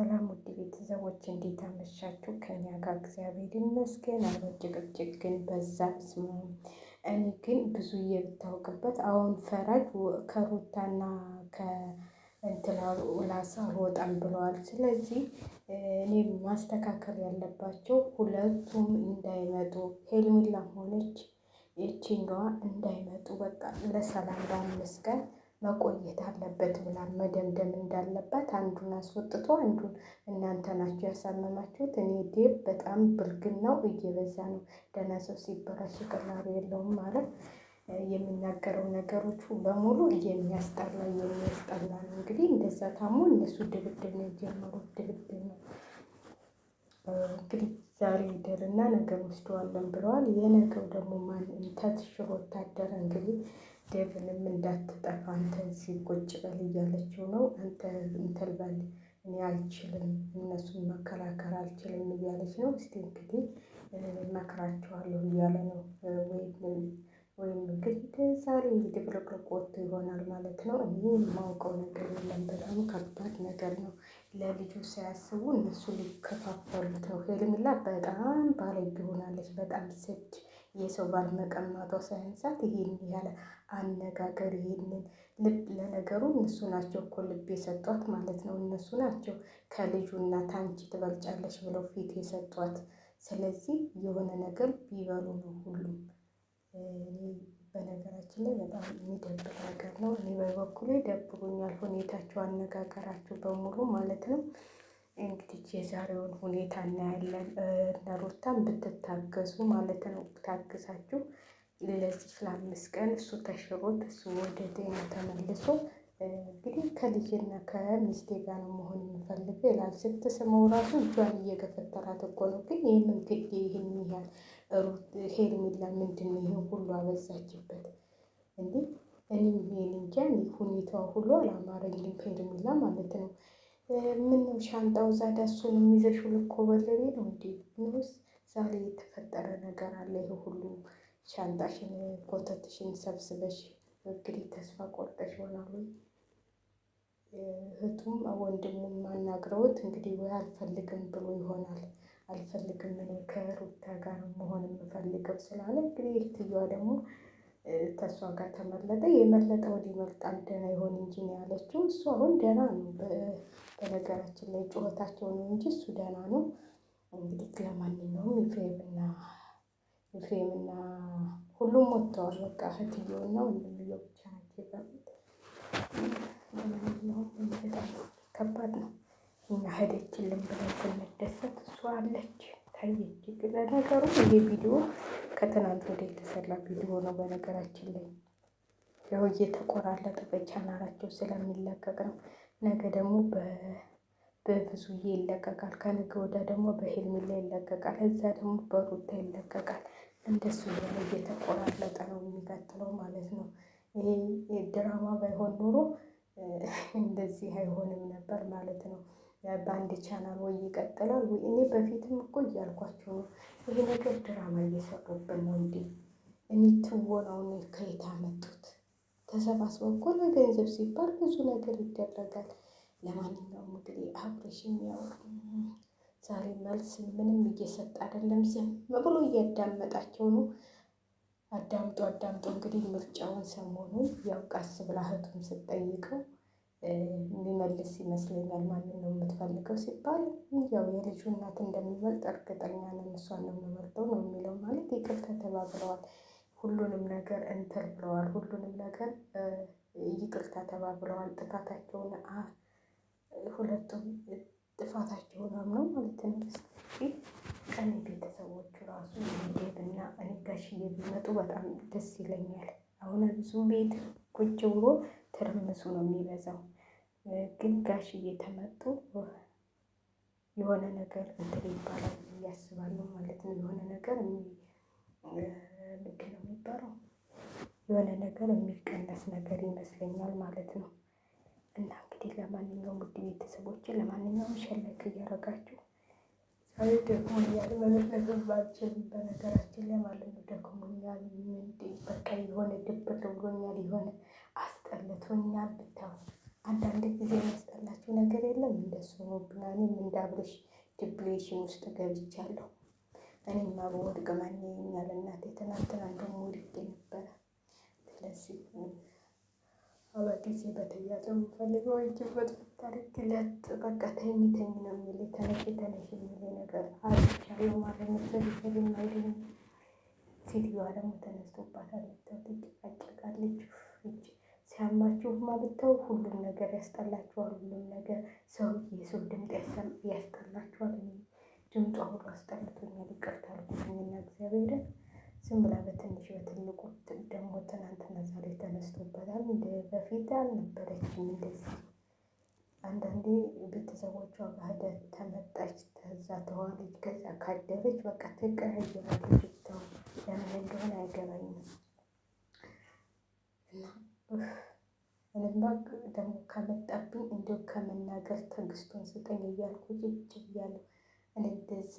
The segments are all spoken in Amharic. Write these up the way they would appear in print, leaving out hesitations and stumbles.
ሰላም ውድ ቤተሰቦች እንዴት አመሻችሁ? ከኛ ጋር እግዚአብሔር ይመስገን። አሁን ጭቅጭቅ ግን በዛ ስሙ። እኔ ግን ብዙ የብታውቅበት አሁን ፈራጅ ከሩታና ከእንትላሩ ላሳ አልወጣም ብለዋል። ስለዚህ እኔ ማስተካከል ያለባቸው ሁለቱም እንዳይመጡ፣ ሄርሜላም ሆነች ይቺኛዋ እንዳይመጡ፣ በቃ ለሰላም ለአምስት ቀን መቆየት አለበት ብላ መደምደም እንዳለባት አንዱን አስወጥቶ አንዱን እናንተ ናችሁ ያሳመማችሁት። እኔ ዴብ በጣም ብልግናው እየበዛ ነው። ደህና ሰው ሲበላሽ ቅራሪ የለውም ማለት የሚናገረው ነገሮቹ በሙሉ የሚያስጠላ ነው። እንግዲህ እንደዛ ታሞ እነሱ ድብድብ ነው የጀመሩት፣ ድብድብ ነው እንግዲህ ዛሬ ይደርና ነገ ወስደዋለን ብለዋል። የነገው ደግሞ ማን ተሽሮ ወታደር እንግዲህ ዴቭንም እንዳትጠፋ አንተ እዚህ ቁጭ በል እያለችው ነው። አንተ እንትን በል እኔ አልችልም፣ እነሱን መከላከል አልችልም እያለች ነው። እስቲ እንግዲህ መክራቸዋለሁ እያለ ነው። ወይም እንግዲህ ዛሬ ድብልቅልቅ ወጥቶ ይሆናል ማለት ነው። እኔ የማውቀው ነገር የለም። በጣም ከባድ ነገር ነው። ለልጁ ሳያስቡ እነሱ ሊከፋፈሉት ነው። ሄርሜላ በጣም ባለጌ ሆናለች። በጣም ስድ የሰው ባል መቀማቷ ሳያንሳት ይሄን ያለ አነጋገር ይሄንን ልብ ለነገሩ እነሱ ናቸው እኮ ልብ የሰጧት ማለት ነው። እነሱ ናቸው ከልጁ እናት አንቺ ትበልጫለሽ ብለው ፊት የሰጧት። ስለዚህ የሆነ ነገር ቢበሉ ነው ሁሉም። በነገራችን ላይ በጣም የሚደብር ነገር ነው። እኔ በበኩሌ ደብሮኛል ሁኔታቸው፣ አነጋገራቸው በሙሉ ማለት ነው። እንግዲህ የዛሬውን ሁኔታ እናያለን። እነ ሩታም ብትታገዙ ማለት ነው። ታግሳችሁ ለዚህ ለአምስት ቀን እሱ ተሽሮት እሱ ወደ ጤና ተመልሶ እንግዲህ ከልጅና ከሚስቴ ጋር ነው መሆን የምፈልገው ይላል። ስትስመው ራሱ እጇን እየገፈተራት እኮ ነው። ግን ይህምን ግድ ይህን ያህል ሄርሜላ ምንድን ነው ይህን ሁሉ አበዛችበት እንዴ? እኔ ይሄን እንጃ። ሁኔታዋ ሁሉ አላማረኝም። ሄርሜላ ማለት ነው። ምን ነው ሻንጣው ዛዳ እሱን የሚይዘሽው ልኮ በለቤ ነው እንዴ? ንስ ዛሬ የተፈጠረ ነገር አለ? ይሄ ሁሉ ሻንጣሽን ኮተትሽን ሰብስበሽ እንግዲህ ተስፋ ቆርጠሽ ይሆናሉ። እህቱም ወንድሙም አናግረውት እንግዲህ ወይ አልፈልግም ብሎ ይሆናል። አልፈልግም እኔ ከሩታ ጋር መሆን የምፈልገው ስላለ እንግዲህ እህትየዋ ደግሞ ከእሷ ጋር ተመለጠ። የመለጠ ወዲህ ይመርጣል ደህና ይሆን እንጂ ነው ያለችው። እሱ አሁን ደህና ነው። በነገራችን ላይ ጩኸታቸው ነው እንጂ እሱ ደህና ነው። እንግዲህ ለማንኛውም ኤፍሬምና ሁሉም ወጥተዋል። በቃ እህትየውና ወንድምየው ብቻ ናቸው የቀሩት። ለማንኛውም በጣም ከባድ ነው። እኛ ሄደችልን ብለን ስንደሰት እሷ አለች ታየች። ለነገሩ ይሄ ቪዲዮ ከትናንት ወዲያ የተሰራ ቪዲዮ ነው። በነገራችን ላይ ያው እየተቆራረጠ በቻናላቸው ስለሚለቀቅ ነው። ነገ ደግሞ በብዙዬ ይለቀቃል። ከነገ ወዲያ ደግሞ በሄርሜላ ይለቀቃል። እዛ ደግሞ በሩታ ይለቀቃል። እንደሱ እያለ እየተቆራረጠ ነው የሚቀጥለው ማለት ነው። ይሄ ድራማ ባይሆን ኖሮ እንደዚህ አይሆንም ነበር ማለት ነው። በአንድ ቻናል ወይ ይቀጥላል ወይ እኔ በፊትም እኮ እያልኳቸው ነው። ይሄ ነገር ድራማ እየሰሩብን ነው እንዴ? እኔ ትወናውን ከየት አመጡት? ተሰባስበው እኮ ለገንዘብ ሲባል ብዙ ነገር ይደረጋል። ለማንኛውም እንግዲህ አብሬሽን ያው ዛሬ መልስ ምንም እየሰጠ አይደለም። ዝም ብሎ እያዳመጣቸው ነው። አዳምጦ እንግዲህ ምርጫውን ሰሞኑን ያው ቀስ ብላ እህቱን ስትጠይቀው የሚመልስ ይመስለኛል። ማንን ነው የምትፈልገው ሲባል ያው የልጁ እናት እንደሚበልጥ እርግጠኛ ነን፣ እሷን ነው የምመርጠው ነው የሚለው። ማለት ይቅርታ ተባብለዋል። ሁሉንም ነገር እንትን ብለዋል። ሁሉንም ነገር ይቅርታ ተባብለዋል። ጥፋታቸውን ሁለቱም ጥፋታቸውን አምነው ማለት ነው። ቀን ቤተሰቦቹ ራሱ ዴቭና እኔ ጋሽዬ ቢመጡ በጣም ደስ ይለኛል። አሁን ብዙ ቤት ቁጭ ብሎ ትርምሱ ነው የሚበዛው። ግን ጋሽዬ ተመጡ የሆነ ነገር እንትን ይባላል ብዬ አስባለሁ ማለት ነው። የሆነ ነገር ምንድን ነው የሚባለው? የሆነ ነገር የሚቀነስ ነገር ይመስለኛል ማለት ነው። እና እንግዲህ ለማንኛውም ውድ ቤተሰቦች ለማንኛውም ሸለክ እያደረጋችሁ ዛሬ ደክሞኛል መለፍለፍ ባልችልም በነገራችን ላይ ማለት ነው። ደክሞኛል በቃ የሆነ ድብር ብሎኛል፣ የሆነ አስጠልቶኛል ብታው አንዳንድ ጊዜ የሚያስጠላችሁ ነገር የለም? እንደሱ ሆኖብናል። እኔም እንዳብርሽ ዲፕሬሽን ውስጥ ገብቻለሁ። እኔማ በወድቅ ማን ያየኛል? እናቴ ትናንትና እንደውም ወድቄ ነበረ። ስለዚህ ጊዜ በተያዘው የምፈልገው እጅበት ታሪክ ለጥ በቃ ተኝ ተኝ ነው የሚል ተነሽ ተነሽ የሚል ነገር አልቻለሁ ማለት ነው። ስለዚህ የማይለኝ ሴትዮዋ ደግሞ ተነስቶባታል። ትጨቃጨቃለች። ሲያማችሁማ ብታው ሁሉም ነገር ያስጠላችኋል። ሁሉም ነገር የሰው ድምፅ ያስጠላችኋል። ድምጿ ሁሉ አስጠልቶኛል። ይቅርታ አድርጉልኝና እግዚአብሔርን ዝም ብላ በትንሽ በትልቁ ደግሞ ትናንትና ዛሬ ተነስቶበታል። እንደ በፊት አልነበረችም እንደዚህ። አንዳንዴ ቤተሰቦቿ ጋር ተመጣች፣ ከዛ ተዋለች፣ ከዛ ካደረች በቃ ትቀያየራለች። ብታው ለምን እንደሆነ አይገባኝም። እና እኔማ ደግሞ ከመጣብኝ እንዲሁ ከመናገር ትዕግስቱን ስጠኝ እያልኩ ጭጭ ብያለሁ። እነዛ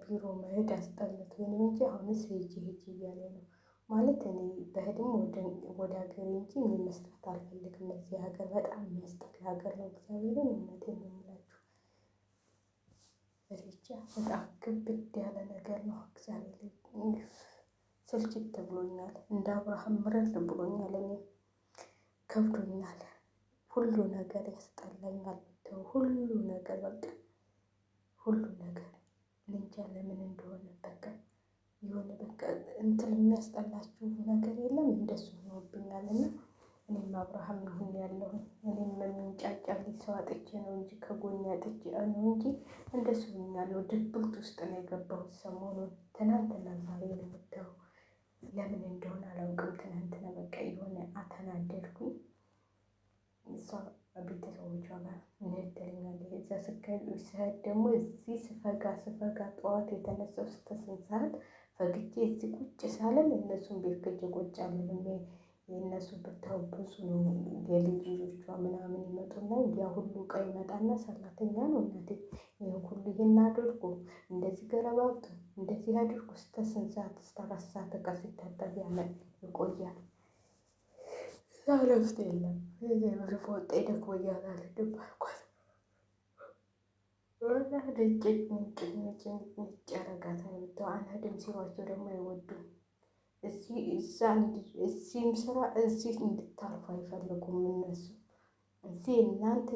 ቢሮ መሄድ አስጠልቶኝ ነው እንጂ አሁንስ ሂጂ ሂጂ እያለ ነው ማለት። እኔ በህድም ወደ ሀገሬ እንጂ እኔ መስራት አልፈልግም። እዚህ ሀገር በጣም የሚያስጠላ ሀገር ነው። እግዚአብሔርን እውነቴን ነው የምላችሁ። ብቻ በጣም ክብድ ያለ ነገር ነው። እግዚአብሔር ስልችት ብሎኛል። እንደ አብርሃም ምረር ብሎኛል። እኔ ከብዶኛል። ሁሉ ነገር ያስጠላኛል። ሁሉ ነገር በቃ ሁሉ ነገር እንጃ ለምን እንደሆነ በቃ የሆነ በቃ እንትን የሚያስጠላችሁ ነገር የለም? እንደሱ ሆኖብኛል። እና እኔም አብርሃም ይሁን ያለው እኔም የምንጫጫልኝ ሰው አጥቼ ነው እንጂ ከጎኔ አጥቼ ነው እንጂ እንደሱ ሆኛለሁ። ድብርት ውስጥ ነው የገባሁት ሰሞኑን። ትናንትና ዛሬ ነው የምታየው። ለምን እንደሆነ አላውቅም። ትናንትና በቃ የሆነ አተናደድኩኝ። እሷ ቤተሰቦቿ ጋር እንሄድልኛል። እዛ ስሄድ ደግሞ እዚህ ስፈጋ ጠዋት የተነሳው እስከ 8 ሰዓት ፈግቼ እዚህ ቁጭ ሳለን እነሱን ቤት ከጀ ቁጭ አልልም። የእነሱ ብታው ብዙ ነው። የልጅ ልጆቿ ምናምን ይመጡና ያ ሁሉ ዕቃ ይመጣና ሰራተኛ ነው እናቴ ይሄን ሁሉ ይሄን አድርጎ እንደዚህ ገለባብጡ እንደዚህ አድርጎ እስከ 8 ሰዓት እስከ 4 ሰዓት ዕቃ ሲታጠብ ይቆያል። እረፍት የለም። ብርፍ ወጣ ደክሞኛል አልሄድም አልኳት። ጭጭ ያረጋታል። ብታው አንሄድም ሲሏቸው ደግሞ አይወዱም። እዚህም ስራ እዚህ እንድታርፉ አይፈልጉም እነሱ። እዚህ እናንተ